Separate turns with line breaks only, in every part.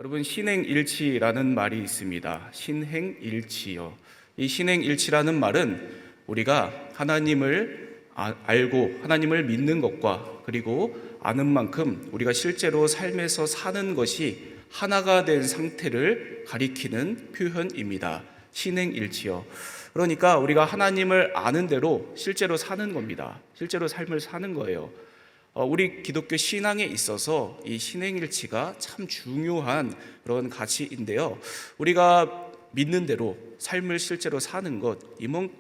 여러분, 신행일치라는 말이 있습니다. 신행일치요. 이 신행일치라는 말은 우리가 하나님을 알고 하나님을 믿는 것과 그리고 아는 만큼 우리가 실제로 삶에서 사는 것이 하나가 된 상태를 가리키는 표현입니다. 신행일치요. 그러니까 우리가 하나님을 아는 대로 실제로 사는 겁니다. 실제로 삶을 사는 거예요. 우리 기독교 신앙에 있어서 이 신행일치가 참 중요한 그런 가치인데요. 우리가 믿는 대로 삶을 실제로 사는 것,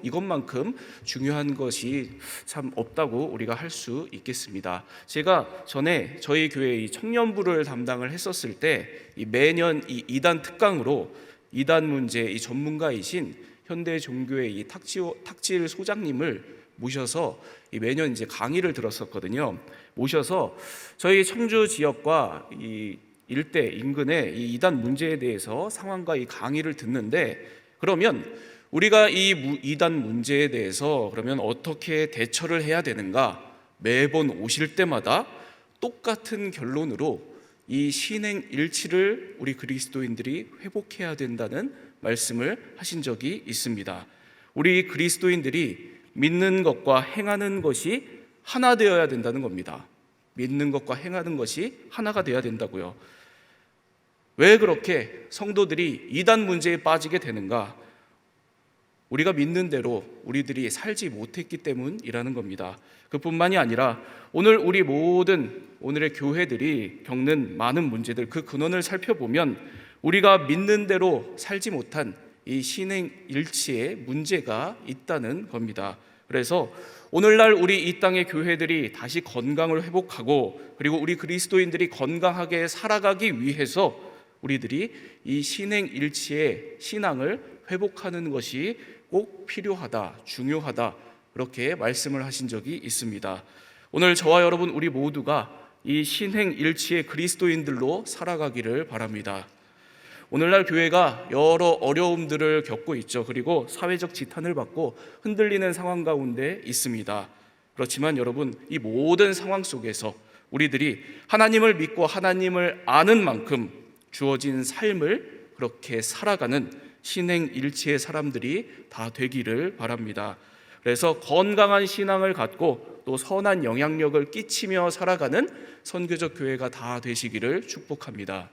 이것만큼 중요한 것이 참 없다고 우리가 할 수 있겠습니다. 제가 전에 저희 교회 이 청년부를 담당을 했었을 때 매년 이 이단 특강으로 이단 문제 이 전문가이신 현대 종교의 이 탁질 소장님을 모셔서 매년 이제 강의를 들었었거든요. 모셔서 저희 청주 지역과 이 일대 인근의 이 이단 문제에 대해서 상황과 이 강의를 듣는데, 그러면 우리가 이 이단 문제에 대해서 그러면 어떻게 대처를 해야 되는가, 매번 오실 때마다 똑같은 결론으로 이 신행일치를 우리 그리스도인들이 회복해야 된다는 말씀을 하신 적이 있습니다. 우리 그리스도인들이 믿는 것과 행하는 것이 하나 되어야 된다는 겁니다. 믿는 것과 행하는 것이 하나가 되어야 된다고요. 왜 그렇게 성도들이 이단 문제에 빠지게 되는가? 우리가 믿는 대로 우리들이 살지 못했기 때문이라는 겁니다. 그뿐만이 아니라 오늘 우리 모든 오늘의 교회들이 겪는 많은 문제들, 그 근원을 살펴보면 우리가 믿는 대로 살지 못한 이 신행일치의 문제가 있다는 겁니다. 그래서 오늘날 우리 이 땅의 교회들이 다시 건강을 회복하고 그리고 우리 그리스도인들이 건강하게 살아가기 위해서 우리들이 이 신행일치의 신앙을 회복하는 것이 꼭 필요하다, 중요하다, 그렇게 말씀을 하신 적이 있습니다. 오늘 저와 여러분 우리 모두가 이 신행일치의 그리스도인들로 살아가기를 바랍니다. 오늘날 교회가 여러 어려움들을 겪고 있죠. 그리고 사회적 지탄을 받고 흔들리는 상황 가운데 있습니다. 그렇지만 여러분, 이 모든 상황 속에서 우리들이 하나님을 믿고 하나님을 아는 만큼 주어진 삶을 그렇게 살아가는 신행일치의 사람들이 다 되기를 바랍니다. 그래서 건강한 신앙을 갖고 또 선한 영향력을 끼치며 살아가는 선교적 교회가 다 되시기를 축복합니다.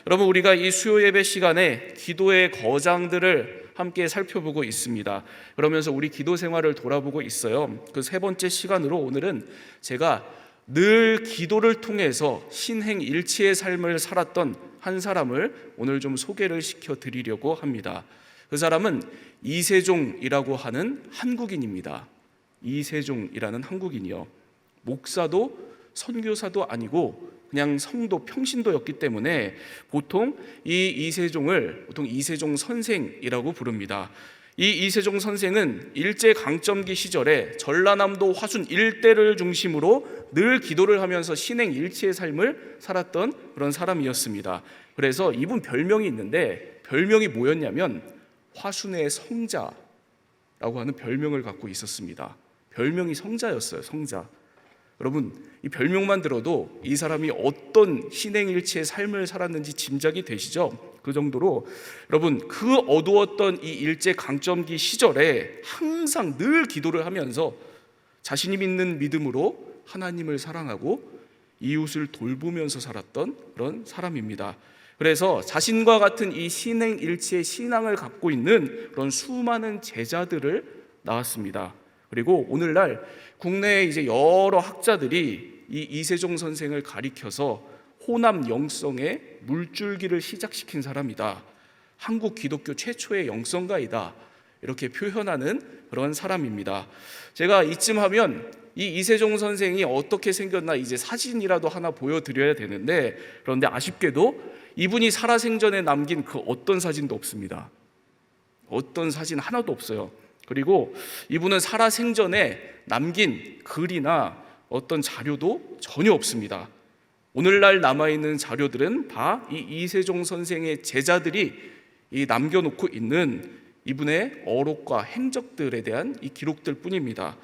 여러분, 우리가 이 수요 예배 시간에 기도의 거장들을 함께 살펴보고 있습니다. 그러면서 우리 기도 생활을 돌아보고 있어요. 그 세 번째 시간으로 오늘은 제가 늘 기도를 통해서 신행일치의 삶을 살았던 한 사람을 오늘 좀 소개를 시켜드리려고 합니다. 그 사람은 이세종이라고 하는 한국인입니다. 이세종이라는 한국인이요. 목사도 선교사도 아니고 그냥 성도 평신도였기 때문에 보통 이 이세종을 이세종 선생이라고 부릅니다. 이 이세종 선생은 일제강점기 시절에 전라남도 화순 일대를 중심으로 늘 기도를 하면서 신행일치의 삶을 살았던 그런 사람이었습니다. 그래서 이분 별명이 있는데, 별명이 뭐였냐면 화순의 성자라고 하는 별명을 갖고 있었습니다. 별명이 성자였어요. 성자. 여러분, 이 별명만 들어도 이 사람이 어떤 신행일치의 삶을 살았는지 짐작이 되시죠? 그 정도로 여러분, 그 어두웠던 이 일제강점기 시절에 항상 늘 기도를 하면서 자신이 믿는 믿음으로 하나님을 사랑하고 이웃을 돌보면서 살았던 그런 사람입니다. 그래서 자신과 같은 이 신행일치의 신앙을 갖고 있는 그런 수많은 제자들을 낳았습니다. 그리고 오늘날 국내에 이제 여러 학자들이 이 이세종 선생을 가리켜서 호남 영성의 물줄기를 시작시킨 사람이다, 한국 기독교 최초의 영성가이다, 이렇게 표현하는 그런 사람입니다. 제가 이쯤 하면 이 이세종 선생이 어떻게 생겼나 이제 사진이라도 하나 보여드려야 되는데, 그런데 아쉽게도 이분이 살아생전에 남긴 그 어떤 사진도 없습니다. 어떤 사진 하나도 없어요. 그리고 이분은 살아생전에 남긴 글이나 어떤 자료도 전혀 없습니다. 오늘날 남아있는 자료들은 다 이 이세종 선생의 제자들이 남겨놓고 있는 이분의 어록과 행적들에 대한 이 기록들 뿐입니다.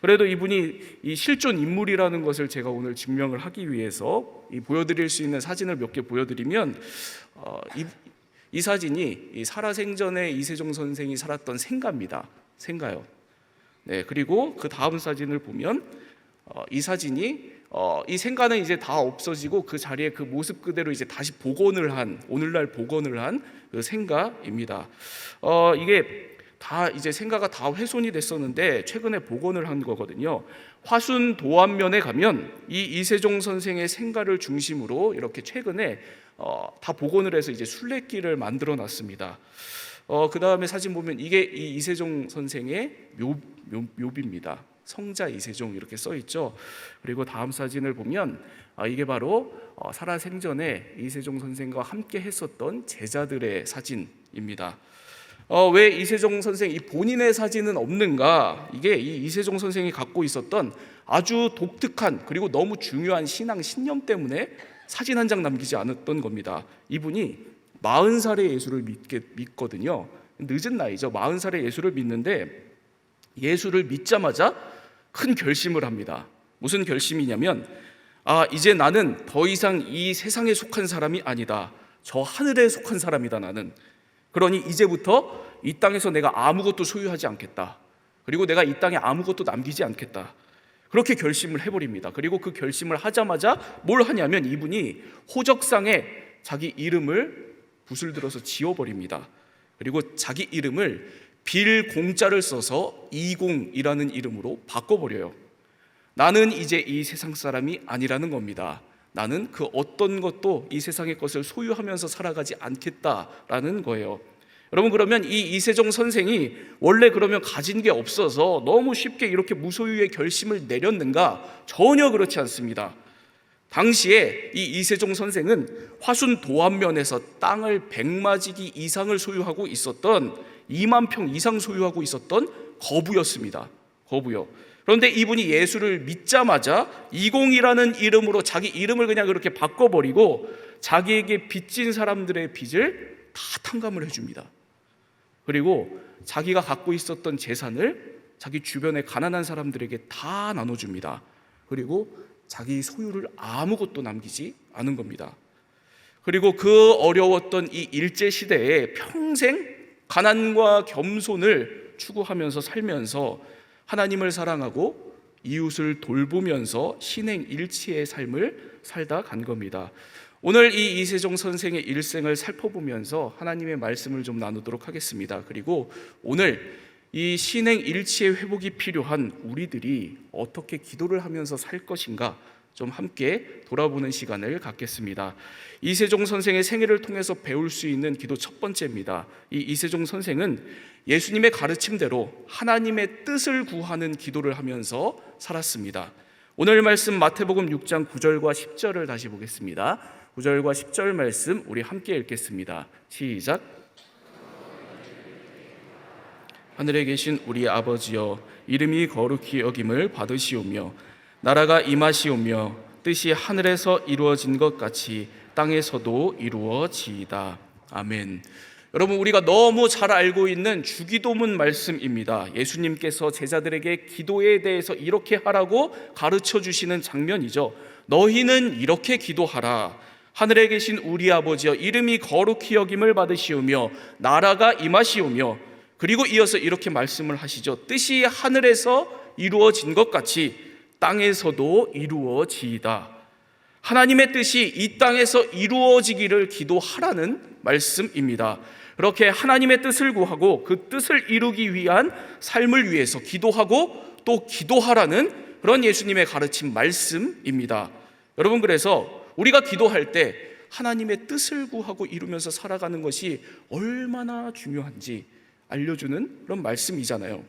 그래도 이분이 이 실존 인물이라는 것을 제가 오늘 증명을 하기 위해서 보여드릴 수 있는 사진을 몇 개 보여드리면, 이 사진이 이 살아생전에 이세종 선생이 살았던 생가입니다. 생가요. 네, 그리고 그 다음 사진을 보면 이 사진이 이 생가는 이제 다 없어지고 그 자리에 그 모습 그대로 이제 다시 복원을 한, 오늘날 복원을 한 그 생가입니다. 이게 다 이제 생가가 다 훼손이 됐었는데 최근에 복원을 한 거거든요. 화순 도안면에 가면 이 이세종 선생의 생가를 중심으로 이렇게 최근에 다 복원을 해서 이제 순례길을 만들어 놨습니다. 그 다음에 사진 보면 이게 이 이세종 선생의 묘비입니다. 성자 이세종 이렇게 써 있죠. 그리고 다음 사진을 보면 이게 바로 살아생전에 이세종 선생과 함께 했었던 제자들의 사진입니다. 왜 이세종 선생 이 본인의 사진은 없는가? 이게 이 이세종 선생이 갖고 있었던 아주 독특한 그리고 너무 중요한 신앙 신념 때문에 사진 한 장 남기지 않았던 겁니다. 이분이 40살에 예수를 믿거든요. 늦은 나이죠. 40살에 예수를 믿는데 예수를 믿자마자 큰 결심을 합니다. 무슨 결심이냐면 이제 나는 더 이상 이 세상에 속한 사람이 아니다. 저 하늘에 속한 사람이다 나는. 그러니 이제부터 이 땅에서 내가 아무것도 소유하지 않겠다. 그리고 내가 이 땅에 아무것도 남기지 않겠다. 그렇게 결심을 해버립니다. 그리고 그 결심을 하자마자 뭘 하냐면 이분이 호적상에 자기 이름을 붓을 들어서 지워버립니다. 그리고 자기 이름을 빌 공자를 써서 이공이라는 이름으로 바꿔버려요. 나는 이제 이 세상 사람이 아니라는 겁니다. 나는 그 어떤 것도 이 세상의 것을 소유하면서 살아가지 않겠다라는 거예요. 여러분, 그러면 이 이세종 선생이 원래 그러면 가진 게 없어서 너무 쉽게 이렇게 무소유의 결심을 내렸는가? 전혀 그렇지 않습니다. 당시에 이 이세종 선생은 화순 도안면에서 땅을 100마지기 이상을 소유하고 있었던 2만 평 이상 소유하고 있었던 거부였습니다. 거부요. 그런데 이분이 예수를 믿자마자 이공이라는 이름으로 자기 이름을 그냥 그렇게 바꿔버리고 자기에게 빚진 사람들의 빚을 다 탕감을 해줍니다. 그리고 자기가 갖고 있었던 재산을 자기 주변의 가난한 사람들에게 다 나눠줍니다. 그리고 자기 소유를 아무것도 남기지 않은 겁니다. 그리고 그 어려웠던 이 일제시대에 평생 가난과 겸손을 추구하면서 살면서 하나님을 사랑하고 이웃을 돌보면서 신행일치의 삶을 살다 간 겁니다. 오늘 이 이세종 선생의 일생을 살펴보면서 하나님의 말씀을 좀 나누도록 하겠습니다. 그리고 오늘 이 신행일치의 회복이 필요한 우리들이 어떻게 기도를 하면서 살 것인가 좀 함께 돌아보는 시간을 갖겠습니다. 이세종 선생의 생애를 통해서 배울 수 있는 기도 첫 번째입니다. 이 이세종 선생은 예수님의 가르침대로 하나님의 뜻을 구하는 기도를 하면서 살았습니다. 오늘 말씀 마태복음 6장 9절과 10절을 다시 보겠습니다. 9절과 10절 말씀 우리 함께 읽겠습니다. 시작. 하늘에 계신 우리 아버지여, 이름이 거룩히 여김을 받으시오며 나라가 임하시오며 뜻이 하늘에서 이루어진 것 같이 땅에서도 이루어지이다. 아멘. 여러분, 우리가 너무 잘 알고 있는 주기도문 말씀입니다. 예수님께서 제자들에게 기도에 대해서 이렇게 하라고 가르쳐 주시는 장면이죠. 너희는 이렇게 기도하라. 하늘에 계신 우리 아버지여, 이름이 거룩히 여김을 받으시오며 나라가 임하시오며, 그리고 이어서 이렇게 말씀을 하시죠. 뜻이 하늘에서 이루어진 것 같이 땅에서도 이루어지이다. 하나님의 뜻이 이 땅에서 이루어지기를 기도하라는 말씀입니다. 그렇게 하나님의 뜻을 구하고 그 뜻을 이루기 위한 삶을 위해서 기도하고 또 기도하라는 그런 예수님의 가르침 말씀입니다. 여러분, 그래서 우리가 기도할 때 하나님의 뜻을 구하고 이루면서 살아가는 것이 얼마나 중요한지 알려주는 그런 말씀이잖아요.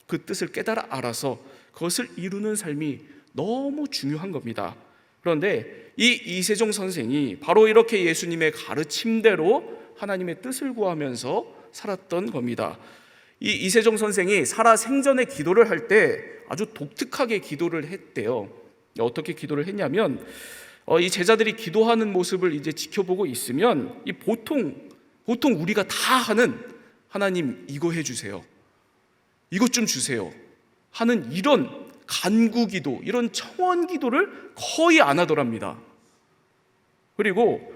그 뜻을 깨달아 알아서 그것을 이루는 삶이 너무 중요한 겁니다. 그런데 이 이세종 선생이 바로 이렇게 예수님의 가르침대로 하나님의 뜻을 구하면서 살았던 겁니다. 이 이세종 선생이 살아생전에 기도를 할 때 아주 독특하게 기도를 했대요. 어떻게 기도를 했냐면 이 제자들이 기도하는 모습을 이제 지켜보고 있으면 이 보통 우리가 다 하는 하나님 이거 해주세요, 이것 좀 주세요 하는 이런 간구기도, 이런 청원기도를 거의 안 하더랍니다. 그리고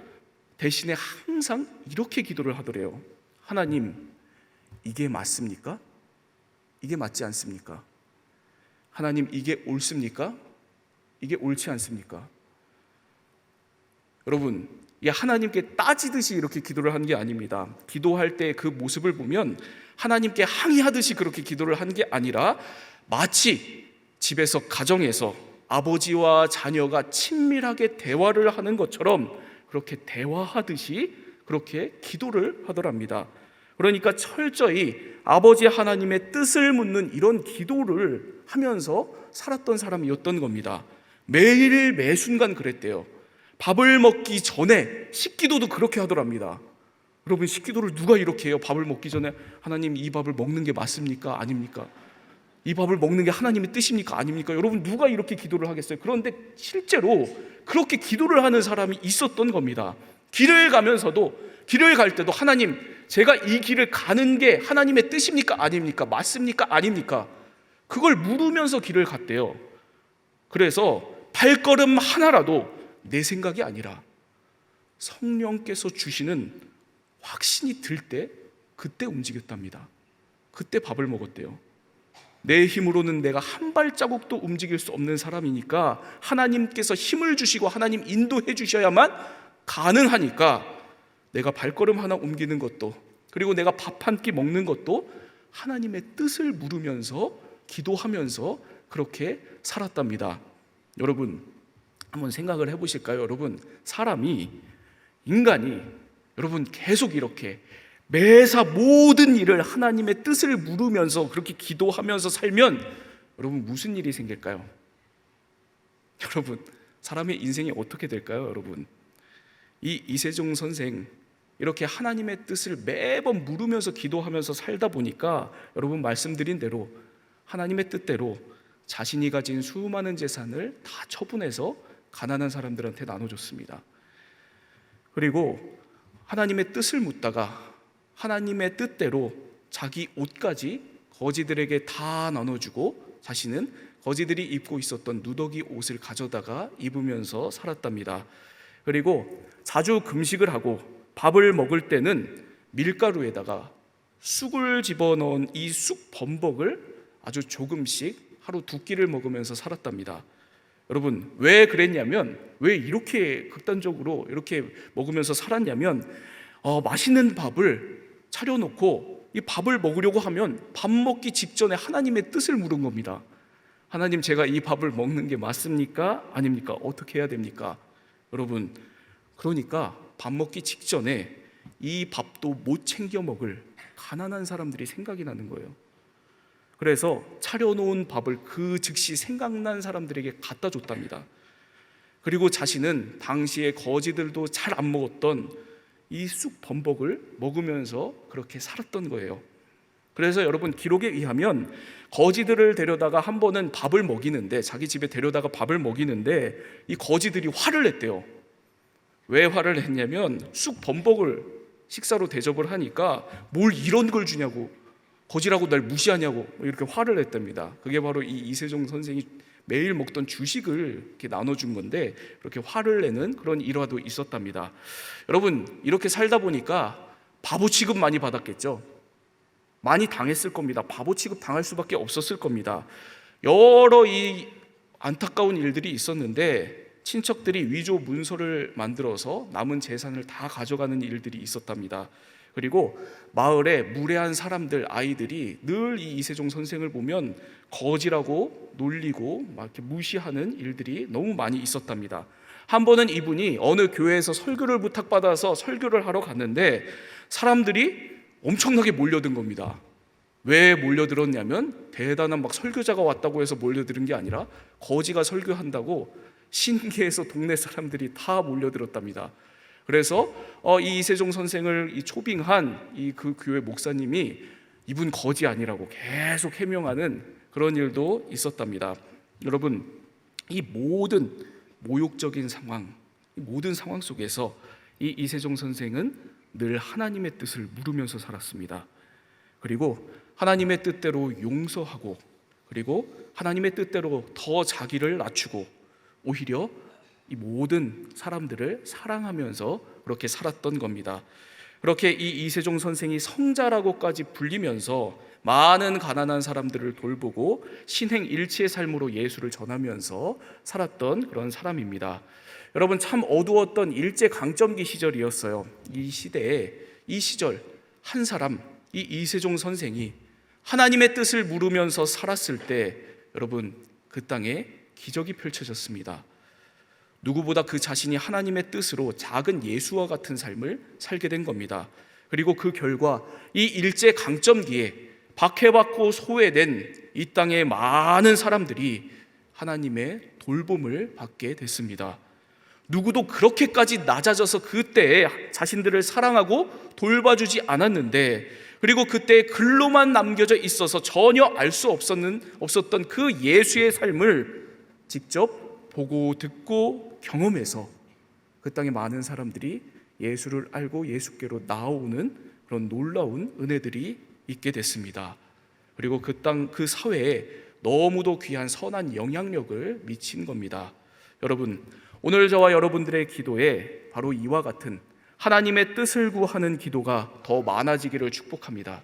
대신에 항상 이렇게 기도를 하더래요. 하나님, 이게 맞습니까? 이게 맞지 않습니까? 하나님, 이게 옳습니까? 이게 옳지 않습니까? 여러분, 이 하나님께 따지듯이 이렇게 기도를 하는 게 아닙니다. 기도할 때 그 모습을 보면 하나님께 항의하듯이 그렇게 기도를 하는 게 아니라 마치 집에서, 가정에서 아버지와 자녀가 친밀하게 대화를 하는 것처럼 그렇게 대화하듯이 그렇게 기도를 하더랍니다. 그러니까 철저히 아버지 하나님의 뜻을 묻는 이런 기도를 하면서 살았던 사람이었던 겁니다. 매일 매순간 그랬대요. 밥을 먹기 전에 식기도도 그렇게 하더랍니다. 여러분, 식기도를 누가 이렇게 해요? 밥을 먹기 전에 하나님, 이 밥을 먹는 게 맞습니까? 아닙니까? 이 밥을 먹는 게 하나님의 뜻입니까? 아닙니까? 여러분, 누가 이렇게 기도를 하겠어요? 그런데 실제로 그렇게 기도를 하는 사람이 있었던 겁니다. 길을 가면서도, 길을 갈 때도 하나님, 제가 이 길을 가는 게 하나님의 뜻입니까? 아닙니까? 맞습니까? 아닙니까? 그걸 물으면서 길을 갔대요. 그래서 발걸음 하나라도 내 생각이 아니라 성령께서 주시는 확신이 들 때 그때 움직였답니다. 그때 밥을 먹었대요. 내 힘으로는 내가 한 발자국도 움직일 수 없는 사람이니까 하나님께서 힘을 주시고 하나님 인도해 주셔야만 가능하니까 내가 발걸음 하나 옮기는 것도, 그리고 내가 밥 한 끼 먹는 것도 하나님의 뜻을 물으면서 기도하면서 그렇게 살았답니다. 여러분, 한번 생각을 해보실까요? 여러분, 인간이 여러분 계속 이렇게 매사 모든 일을 하나님의 뜻을 물으면서 그렇게 기도하면서 살면 여러분 무슨 일이 생길까요? 여러분, 사람의 인생이 어떻게 될까요? 여러분, 이 이세종 선생 이렇게 하나님의 뜻을 매번 물으면서 기도하면서 살다 보니까 여러분 말씀드린 대로 하나님의 뜻대로 자신이 가진 수많은 재산을 다 처분해서 가난한 사람들한테 나눠줬습니다. 그리고 하나님의 뜻을 묻다가 하나님의 뜻대로 자기 옷까지 거지들에게 다 나눠주고 자신은 거지들이 입고 있었던 누더기 옷을 가져다가 입으면서 살았답니다. 그리고 자주 금식을 하고 밥을 먹을 때는 밀가루에다가 쑥을 집어넣은 이 쑥 범벅을 아주 조금씩 하루 2끼를 먹으면서 살았답니다. 여러분, 왜 그랬냐면, 왜 이렇게 극단적으로 이렇게 먹으면서 살았냐면, 맛있는 밥을 차려놓고 이 밥을 먹으려고 하면 밥 먹기 직전에 하나님의 뜻을 물은 겁니다. 하나님, 제가 이 밥을 먹는 게 맞습니까? 아닙니까? 어떻게 해야 됩니까? 여러분, 그러니까 밥 먹기 직전에 이 밥도 못 챙겨 먹을 가난한 사람들이 생각이 나는 거예요. 그래서 차려놓은 밥을 그 즉시 생각난 사람들에게 갖다 줬답니다. 그리고 자신은 당시에 거지들도 잘 안 먹었던 이 쑥 범벅을 먹으면서 그렇게 살았던 거예요. 그래서 여러분, 기록에 의하면 거지들을 데려다가 한 번은 밥을 먹이는데, 자기 집에 데려다가 밥을 먹이는데 이 거지들이 화를 냈대요. 왜 화를 냈냐면 쑥 범벅을 식사로 대접을 하니까 뭘 이런 걸 주냐고, 거지라고 날 무시하냐고 이렇게 화를 냈답니다. 그게 바로 이 이세종 선생이 매일 먹던 주식을 이렇게 나눠준 건데 그렇게 화를 내는 그런 일화도 있었답니다. 여러분, 이렇게 살다 보니까 바보 취급 많이 받았겠죠. 많이 당했을 겁니다. 바보 취급 당할 수밖에 없었을 겁니다. 여러 이 안타까운 일들이 있었는데 친척들이 위조 문서를 만들어서 남은 재산을 다 가져가는 일들이 있었답니다. 그리고 마을에 무례한 사람들, 아이들이 늘 이 이세종 선생을 보면 거지라고 놀리고 막 이렇게 무시하는 일들이 너무 많이 있었답니다. 한 번은 이분이 어느 교회에서 설교를 부탁받아서 설교를 하러 갔는데 사람들이 엄청나게 몰려든 겁니다. 왜 몰려들었냐면 대단한 막 설교자가 왔다고 해서 몰려들은 게 아니라 거지가 설교한다고 신기해서 동네 사람들이 다 몰려들었답니다. 그래서 이 이세종 선생을 이 초빙한 그 교회 목사님이 이분 거지 아니라고 계속 해명하는 그런 일도 있었답니다. 여러분, 이 모든 모욕적인 상황, 이 모든 상황 속에서 이 이세종 선생은 늘 하나님의 뜻을 물으면서 살았습니다. 그리고 하나님의 뜻대로 용서하고, 그리고 하나님의 뜻대로 더 자기를 낮추고, 오히려 이 모든 사람들을 사랑하면서 그렇게 살았던 겁니다. 그렇게 이 이세종 선생이 성자라고까지 불리면서 많은 가난한 사람들을 돌보고 신행일치의 삶으로 예수를 전하면서 살았던 그런 사람입니다. 여러분, 참 어두웠던 일제강점기 시절이었어요. 이 시대에, 이 시절 한 사람, 이 이세종 선생이 하나님의 뜻을 물으면서 살았을 때 여러분, 그 땅에 기적이 펼쳐졌습니다. 누구보다 그 자신이 하나님의 뜻으로 작은 예수와 같은 삶을 살게 된 겁니다. 그리고 그 결과 이 일제강점기에 박해받고 소외된 이 땅의 많은 사람들이 하나님의 돌봄을 받게 됐습니다. 누구도 그렇게까지 낮아져서 그때에 자신들을 사랑하고 돌봐주지 않았는데, 그리고 그때 글로만 남겨져 있어서 전혀 알 수 없었던 그 예수의 삶을 직접 보고 듣고 경험해서 그 땅의 많은 사람들이 예수를 알고 예수께로 나오는 그런 놀라운 은혜들이 있게 됐습니다. 그리고 그 땅, 그 사회에 너무도 귀한 선한 영향력을 미친 겁니다. 여러분, 오늘 저와 여러분들의 기도에 바로 이와 같은 하나님의 뜻을 구하는 기도가 더 많아지기를 축복합니다.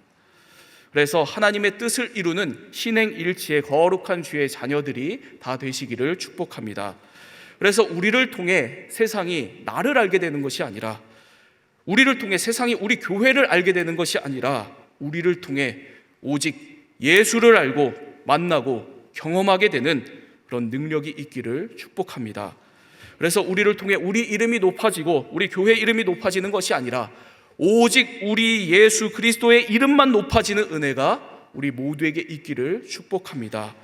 그래서 하나님의 뜻을 이루는 신행일치의 거룩한 주의 자녀들이 다 되시기를 축복합니다. 그래서 우리를 통해 세상이 나를 알게 되는 것이 아니라, 우리를 통해 세상이 우리 교회를 알게 되는 것이 아니라, 우리를 통해 오직 예수를 알고 만나고 경험하게 되는 그런 능력이 있기를 축복합니다. 그래서 우리를 통해 우리 이름이 높아지고 우리 교회 이름이 높아지는 것이 아니라 오직 우리 예수 그리스도의 이름만 높아지는 은혜가 우리 모두에게 있기를 축복합니다.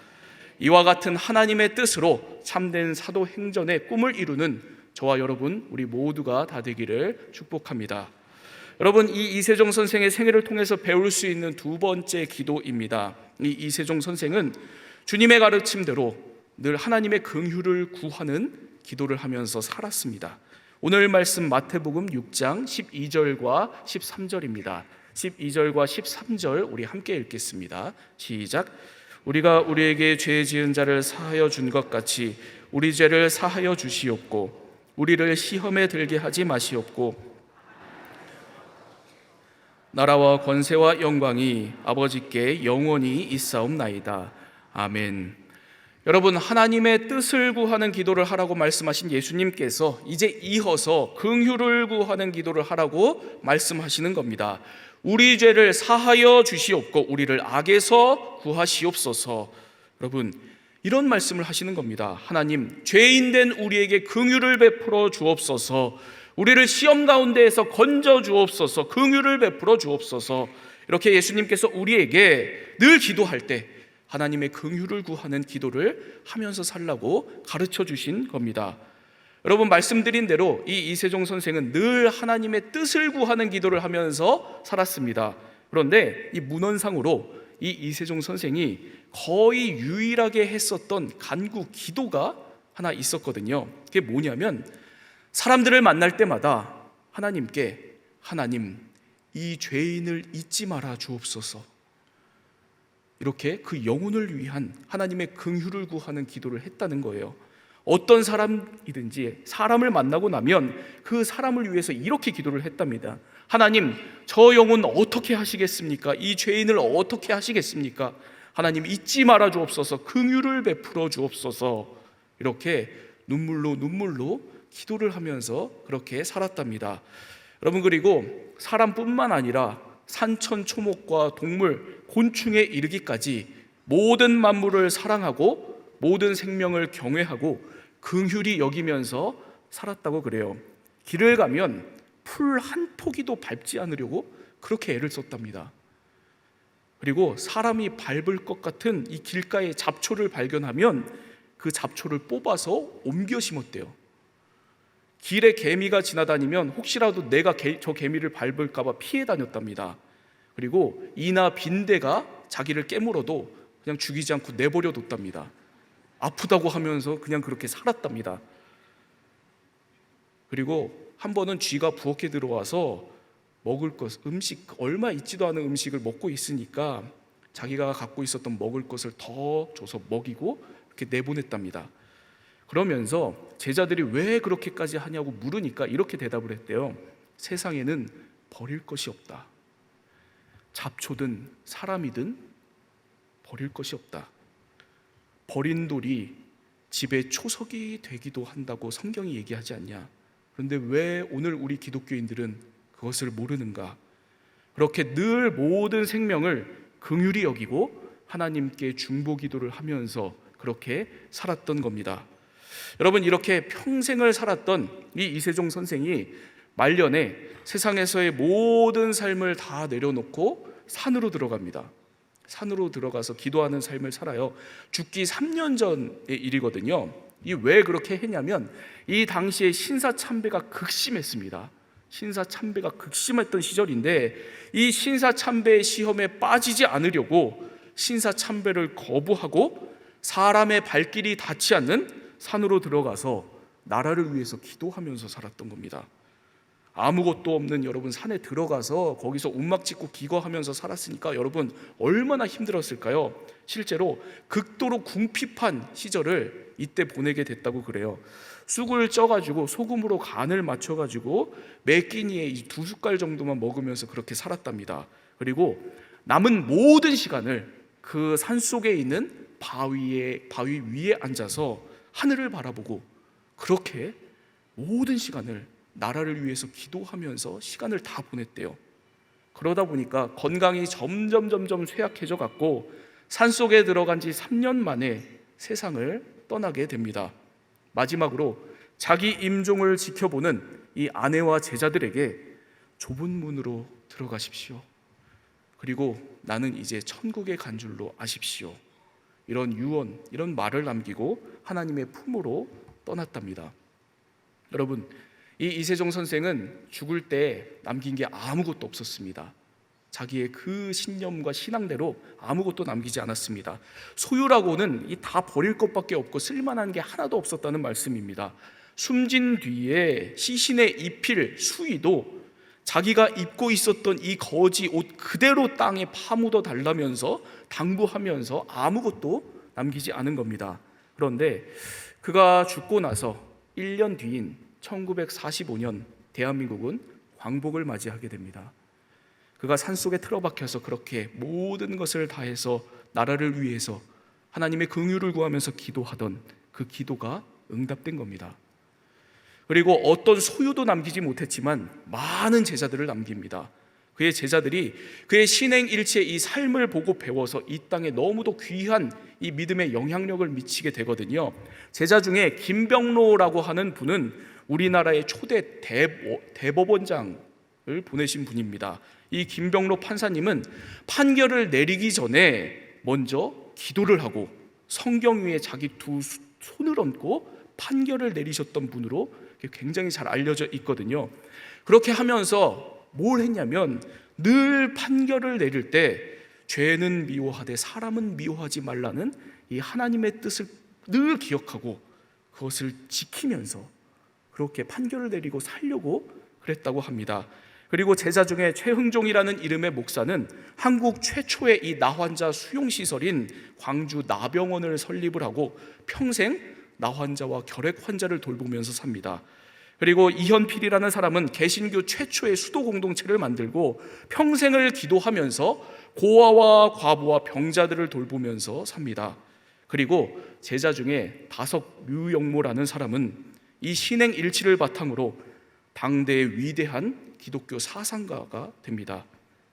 이와 같은 하나님의 뜻으로 참된 사도행전의 꿈을 이루는 저와 여러분, 우리 모두가 다 되기를 축복합니다. 여러분, 이 이세종 선생의 생애를 통해서 배울 수 있는 두 번째 기도입니다. 이 이세종 선생은 주님의 가르침대로 늘 하나님의 긍휼을 구하는 기도를 하면서 살았습니다. 오늘 말씀 마태복음 6장 12절과 13절입니다. 12절과 13절 우리 함께 읽겠습니다. 시작. 우리가 우리에게 죄 지은 자를 사하여 준 것 같이 우리 죄를 사하여 주시옵고 우리를 시험에 들게 하지 마시옵고 나라와 권세와 영광이 아버지께 영원히 있사옵나이다. 아멘. 여러분, 하나님의 뜻을 구하는 기도를 하라고 말씀하신 예수님께서 이제 이어서 긍휼을 구하는 기도를 하라고 말씀하시는 겁니다. 우리 죄를 사하여 주시옵고 우리를 악에서 구하시옵소서. 여러분, 이런 말씀을 하시는 겁니다. 하나님, 죄인된 우리에게 긍휼을 베풀어 주옵소서. 우리를 시험 가운데에서 건져 주옵소서. 긍휼을 베풀어 주옵소서. 이렇게 예수님께서 우리에게 늘 기도할 때 하나님의 긍휼을 구하는 기도를 하면서 살라고 가르쳐 주신 겁니다. 여러분, 말씀드린 대로 이 이세종 선생은 늘 하나님의 뜻을 구하는 기도를 하면서 살았습니다. 그런데 이 문헌상으로 이 이세종 선생이 거의 유일하게 했었던 간구 기도가 하나 있었거든요. 그게 뭐냐면 사람들을 만날 때마다 하나님께, 하나님, 이 죄인을 잊지 말아 주옵소서. 이렇게 그 영혼을 위한 하나님의 긍휼을 구하는 기도를 했다는 거예요. 어떤 사람이든지 사람을 만나고 나면 그 사람을 위해서 이렇게 기도를 했답니다. 하나님, 저 영혼 어떻게 하시겠습니까? 이 죄인을 어떻게 하시겠습니까? 하나님, 잊지 말아 주옵소서. 긍휼을 베풀어 주옵소서. 이렇게 눈물로 기도를 하면서 그렇게 살았답니다. 여러분, 그리고 사람뿐만 아니라 산천 초목과 동물, 곤충에 이르기까지 모든 만물을 사랑하고 모든 생명을 경외하고 긍휼히 여기면서 살았다고 그래요. 길을 가면 풀 한 포기도 밟지 않으려고 그렇게 애를 썼답니다. 그리고 사람이 밟을 것 같은 이 길가에 잡초를 발견하면 그 잡초를 뽑아서 옮겨 심었대요. 길에 개미가 지나다니면 혹시라도 내가 저 개미를 밟을까 봐 피해 다녔답니다. 그리고 이나 빈대가 자기를 깨물어도 그냥 죽이지 않고 내버려 뒀답니다. 아프다고 하면서 그냥 그렇게 살았답니다. 그리고 한 번은 쥐가 부엌에 들어와서 먹을 것, 음식, 얼마 있지도 않은 음식을 먹고 있으니까 자기가 갖고 있었던 먹을 것을 더 줘서 먹이고 이렇게 내보냈답니다. 그러면서 제자들이 왜 그렇게까지 하냐고 물으니까 이렇게 대답을 했대요. 세상에는 버릴 것이 없다. 잡초든 사람이든 버릴 것이 없다. 버린 돌이 집의 초석이 되기도 한다고 성경이 얘기하지 않냐. 그런데 왜 오늘 우리 기독교인들은 그것을 모르는가? 그렇게 늘 모든 생명을 긍휼히 여기고 하나님께 중보기도를 하면서 그렇게 살았던 겁니다. 여러분, 이렇게 평생을 살았던 이 이세종 선생이 말년에 세상에서의 모든 삶을 다 내려놓고 산으로 들어갑니다. 산으로 들어가서 기도하는 삶을 살아요. 죽기 3년 전의 일이거든요. 이 왜 그렇게 했냐면 이 당시에 신사참배가 극심했습니다. 신사참배가 극심했던 시절인데 이 신사참배의 시험에 빠지지 않으려고 신사참배를 거부하고 사람의 발길이 닿지 않는 산으로 들어가서 나라를 위해서 기도하면서 살았던 겁니다. 아무것도 없는 여러분 산에 들어가서 거기서 움막 짓고 기거하면서 살았으니까 여러분 얼마나 힘들었을까요? 실제로 극도로 궁핍한 시절을 이때 보내게 됐다고 그래요. 쑥을 쪄가지고 소금으로 간을 맞춰가지고 매 끼니에 2숟갈 정도만 먹으면서 그렇게 살았답니다. 그리고 남은 모든 시간을 그 산속에 있는 바위 위에 앉아서 하늘을 바라보고 그렇게 모든 시간을 나라를 위해서 기도하면서 시간을 다 보냈대요. 그러다 보니까 건강이 점점 쇠약해져 갔고 산속에 들어간 지 3년 만에 세상을 떠나게 됩니다. 마지막으로 자기 임종을 지켜보는 이 아내와 제자들에게 좁은 문으로 들어가십시오. 그리고 나는 이제 천국에 간 줄로 아십시오. 이런 유언, 이런 말을 남기고 하나님의 품으로 떠났답니다. 여러분, 이 이세종 선생은 죽을 때 남긴 게 아무것도 없었습니다. 자기의 그 신념과 신앙대로 아무것도 남기지 않았습니다. 소유라고는 이 다 버릴 것밖에 없고 쓸만한 게 하나도 없었다는 말씀입니다. 숨진 뒤에 시신에 입힐 수의도 자기가 입고 있었던 이 거지 옷 그대로 땅에 파묻어 달라면서 당부하면서 아무것도 남기지 않은 겁니다. 그런데 그가 죽고 나서 1년 뒤인 1945년 대한민국은 광복을 맞이하게 됩니다. 그가 산속에 틀어박혀서 그렇게 모든 것을 다해서 나라를 위해서 하나님의 긍휼을 구하면서 기도하던 그 기도가 응답된 겁니다. 그리고 어떤 소유도 남기지 못했지만 많은 제자들을 남깁니다. 그의 제자들이 그의 신행일치의 이 삶을 보고 배워서 이 땅에 너무도 귀한 이 믿음의 영향력을 미치게 되거든요. 제자 중에 김병로라고 하는 분은 우리나라의 초대 대법원장을 보내신 분입니다. 이 김병로 판사님은 판결을 내리기 전에 먼저 기도를 하고 성경 위에 자기 두 손을 얹고 판결을 내리셨던 분으로 굉장히 잘 알려져 있거든요. 그렇게 하면서 뭘 했냐면 늘 판결을 내릴 때 죄는 미워하되 사람은 미워하지 말라는 이 하나님의 뜻을 늘 기억하고 그것을 지키면서 그렇게 판결을 내리고 살려고 그랬다고 합니다. 그리고 제자 중에 최흥종이라는 이름의 목사는 한국 최초의 이 나환자 수용시설인 광주 나병원을 설립을 하고 평생 나환자와 결핵 환자를 돌보면서 삽니다. 그리고 이현필이라는 사람은 개신교 최초의 수도 공동체를 만들고 평생을 기도하면서 고아와 과부와 병자들을 돌보면서 삽니다. 그리고 제자 중에 다석류영모라는 사람은 이 신행일치를 바탕으로 당대의 위대한 기독교 사상가가 됩니다.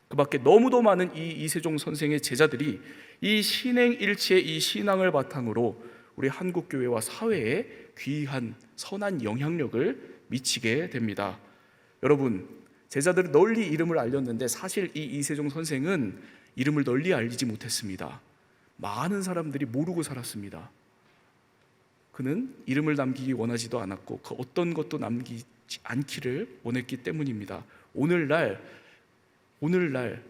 그 밖에 너무도 많은 이 이세종 선생의 제자들이 이 신행일치의 이 신앙을 바탕으로 우리 한국교회와 사회에 귀한 선한 영향력을 미치게 됩니다. 여러분, 제자들은 널리 이름을 알렸는데 사실 이 이세종 선생은 이름을 널리 알리지 못했습니다. 많은 사람들이 모르고 살았습니다. 그는 이름을 남기기 원하지도 않았고 그 어떤 것도 남기지 않기를 원했기 때문입니다. 오늘날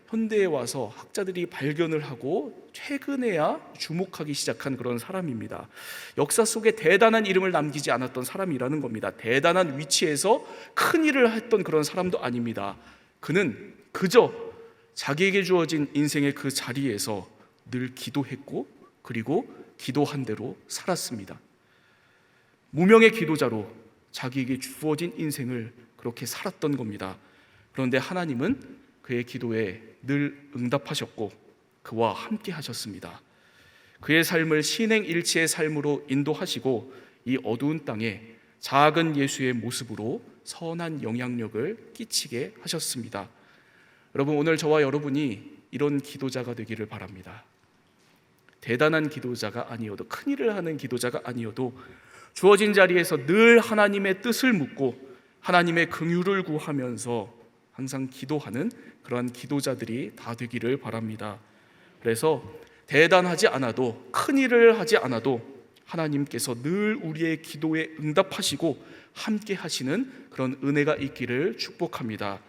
현대에 와서 학자들이 발견을 하고 최근에야 주목하기 시작한 그런 사람입니다. 역사 속에 대단한 이름을 남기지 않았던 사람이라는 겁니다. 대단한 위치에서 큰 일을 했던 그런 사람도 아닙니다. 그는 그저 자기에게 주어진 인생의 그 자리에서 늘 기도했고 그리고 기도한 대로 살았습니다. 무명의 기도자로 자기에게 주어진 인생을 그렇게 살았던 겁니다. 그런데 하나님은 그의 기도에 늘 응답하셨고 그와 함께 하셨습니다. 그의 삶을 신행일치의 삶으로 인도하시고 이 어두운 땅에 작은 예수의 모습으로 선한 영향력을 끼치게 하셨습니다. 여러분, 오늘 저와 여러분이 이런 기도자가 되기를 바랍니다. 대단한 기도자가 아니어도, 큰일을 하는 기도자가 아니어도 주어진 자리에서 늘 하나님의 뜻을 묻고 하나님의 긍휼을 구하면서 항상 기도하는 그러한 기도자들이 다 되기를 바랍니다. 그래서 대단하지 않아도, 큰일을 하지 않아도 하나님께서 늘 우리의 기도에 응답하시고 함께 하시는 그런 은혜가 있기를 축복합니다.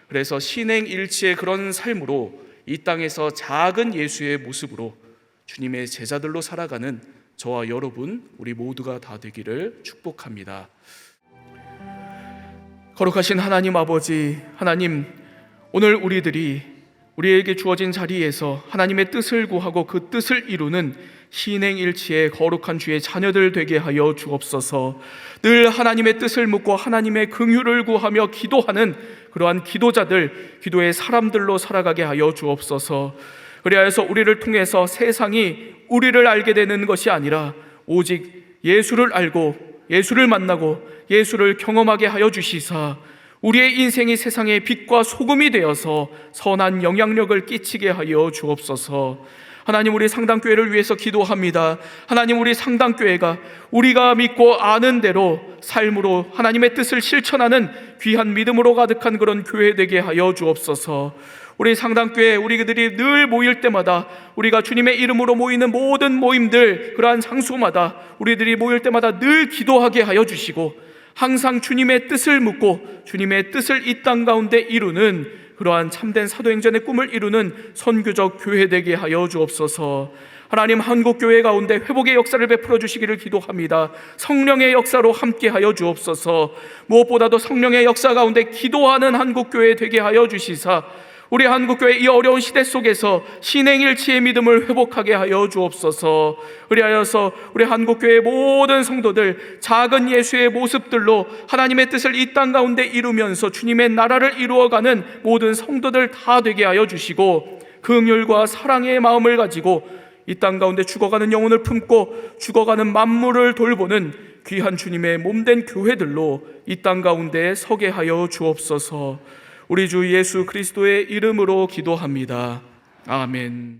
그래서 신행일치의 그런 삶으로 이 땅에서 작은 예수의 모습으로 주님의 제자들로 살아가는 저와 여러분, 우리 모두가 다 되기를 축복합니다. 거룩하신 하나님 아버지, 하나님, 오늘 우리에게 주어진 자리에서 하나님의 뜻을 구하고 그 뜻을 이루는 신행일치의 거룩한 주의 자녀들 되게 하여 주옵소서. 늘 하나님의 뜻을 묻고 하나님의 긍휼을 구하며 기도하는 그러한 기도자들, 기도의 사람들로 살아가게 하여 주옵소서. 그리하여서 우리를 통해서 세상이 우리를 알게 되는 것이 아니라 오직 예수를 알고 예수를 만나고 예수를 경험하게 하여 주시사 우리의 인생이 세상의 빛과 소금이 되어서 선한 영향력을 끼치게 하여 주옵소서. 하나님, 우리 상당교회를 위해서 기도합니다. 하나님, 우리 상당교회가 우리가 믿고 아는 대로 삶으로 하나님의 뜻을 실천하는 귀한 믿음으로 가득한 그런 교회 되게 하여 주옵소서. 우리 상당교회, 우리들이 늘 모일 때마다, 우리가 주님의 이름으로 모이는 모든 모임들, 그러한 장소마다 우리들이 모일 때마다 늘 기도하게 하여 주시고 항상 주님의 뜻을 묻고 주님의 뜻을 이 땅 가운데 이루는 그러한 참된 사도행전의 꿈을 이루는 선교적 교회 되게 하여 주옵소서. 하나님, 한국교회 가운데 회복의 역사를 베풀어 주시기를 기도합니다. 성령의 역사로 함께 하여 주옵소서. 무엇보다도 성령의 역사 가운데 기도하는 한국교회 되게 하여 주시사 우리 한국교회 이 어려운 시대 속에서 신행일치의 믿음을 회복하게 하여 주옵소서. 그리하여서 우리 한국교회의 모든 성도들 작은 예수의 모습들로 하나님의 뜻을 이 땅 가운데 이루면서 주님의 나라를 이루어가는 모든 성도들 다 되게 하여 주시고 긍휼과 사랑의 마음을 가지고 이 땅 가운데 죽어가는 영혼을 품고 죽어가는 만물을 돌보는 귀한 주님의 몸된 교회들로 이 땅 가운데 서게 하여 주옵소서. 우리 주 예수 그리스도의 이름으로 기도합니다. 아멘.